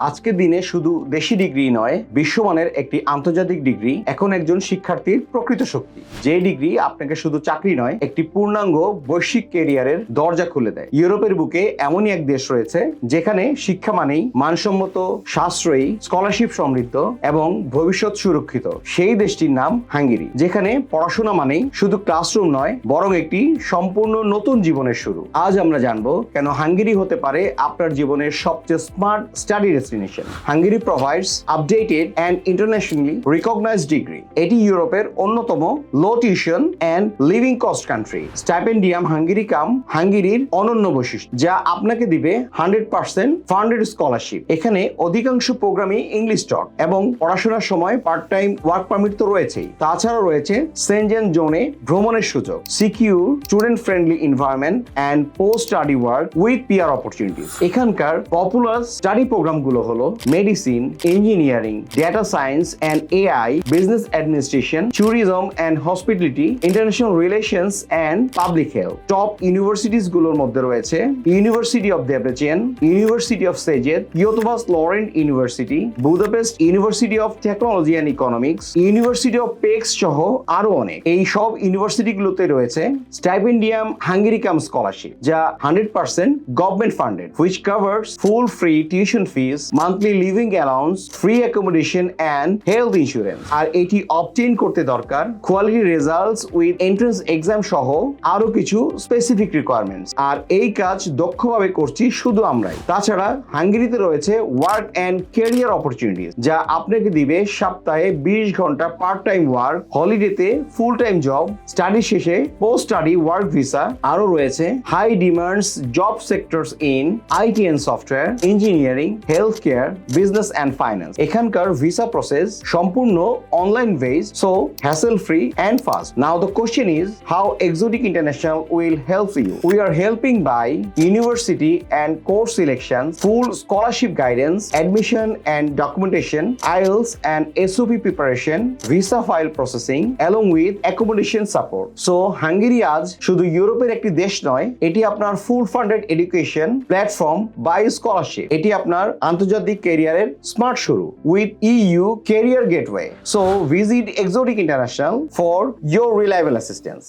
আজকের দিনে শুধু দেশি ডিগ্রি নয়, বিশ্বমানের একটি আন্তর্জাতিক ডিগ্রি এখন একজন শিক্ষার্থীর প্রকৃত শক্তি। যে ডিগ্রি আপনাকে শুধু চাকরি নয়, একটি পূর্ণাঙ্গ বৈশ্বিক ক্যারিয়ারের দরজা খুলে দেয়। ইউরোপের বুকে এমনই এক দেশ রয়েছে যেখানে শিক্ষা মানেই মানসম্মত, সাশ্রয়ী, স্কলারশিপ সমৃদ্ধ এবং ভবিষ্যৎ সুরক্ষিত। সেই দেশটির নাম হাঙ্গেরি, যেখানে পড়াশোনা মানেই শুধু ক্লাসরুম নয়, বরং একটি সম্পূর্ণ নতুন জীবনের শুরু। আজ আমরা জানবো কেন হাঙ্গেরি হতে পারে আপনার জীবনের সবচেয়ে smart study destination. Hungary provides updated and internationally recognized degree. এটি ইউরোপের অন্যতম low tuition and living cost country. Stipendium Hungaricum হাঙ্গেরির অনন্য বৈশিষ্ট্য, যা আপনাকে দিবে 100% ফান্ডেড স্কলারশিপ। এখানে অধিকাংশ প্রোগ্রামই ইংলিশ টক এবং পড়াশোনার সময় পার্ট টাইম ওয়ার্ক পারমিট তো রয়েছেই। তাছাড়া রয়েছে সেনজেন জোনে ভ্রমণের সুযোগ, secure student friendly environment and post study work with peer opportunities. এখানকার পপুলার স্টাডি প্রোগ্রামগুলো হলো medicine, engineering, data science and AI, business administration, tourism and hospitality, international relations and public health. Top universities গুলোর মধ্যে রয়েছে university of Debrecen, university of Szeged, Eotvos Lorand university, Budapest university of technology and economics, university of Pecs সহ আরো অনেক। এই সব ইউনিভার্সিটিগুলোতে রয়েছে স্টাইপেন্ডিয়াম Hungary কাম scholarship, যা 100% government funded, which covers full free tuition fees, monthly living allowance, free accommodation and health insurance. আর এটি obtain করতে দরকার quality results with entrance exam সহ আরো কিছু স্পেসিফিক রিকোয়ারমেন্টস। আর এই কাজ দক্ষভাবে করছি শুধু আমরাই। তাছাড়া হাঙ্গেরিতে রয়েছে ওয়ার্ক এন্ড ক্যারিয়ার অপরচুনিটিস, যা আপনাকে দিবে সপ্তাহে 20 ঘন্টা পার্ট টাইম ওয়ার্ক, হলিডেতে ফুল টাইম জব, স্টাডি শেষে পোস্ট স্টাডি ওয়ার্ক ভিসা। আরো রয়েছে high demands job sectors in IT and software, engineering, health care, business and finance. এখানকার ভিসা প্রসেস সম্পূর্ণ online base, so hassle free and fast. Now the question is how Exotic International will help you. We are helping by university and course selection, full scholarship guidance, admission and documentation, IELTS and SOP preparation, visa file processing, along with accommodation support. So Hungary আজ শুধু ইউরোপের একটি দেশ নয়, এটি আপনার full funded education platform by scholarship. এটি আপনার আন্তর্জাতিক ক্যারিয়ারের স্মার্ট শুরু with EU career gateway. So visit exotic international for your reliable assistance.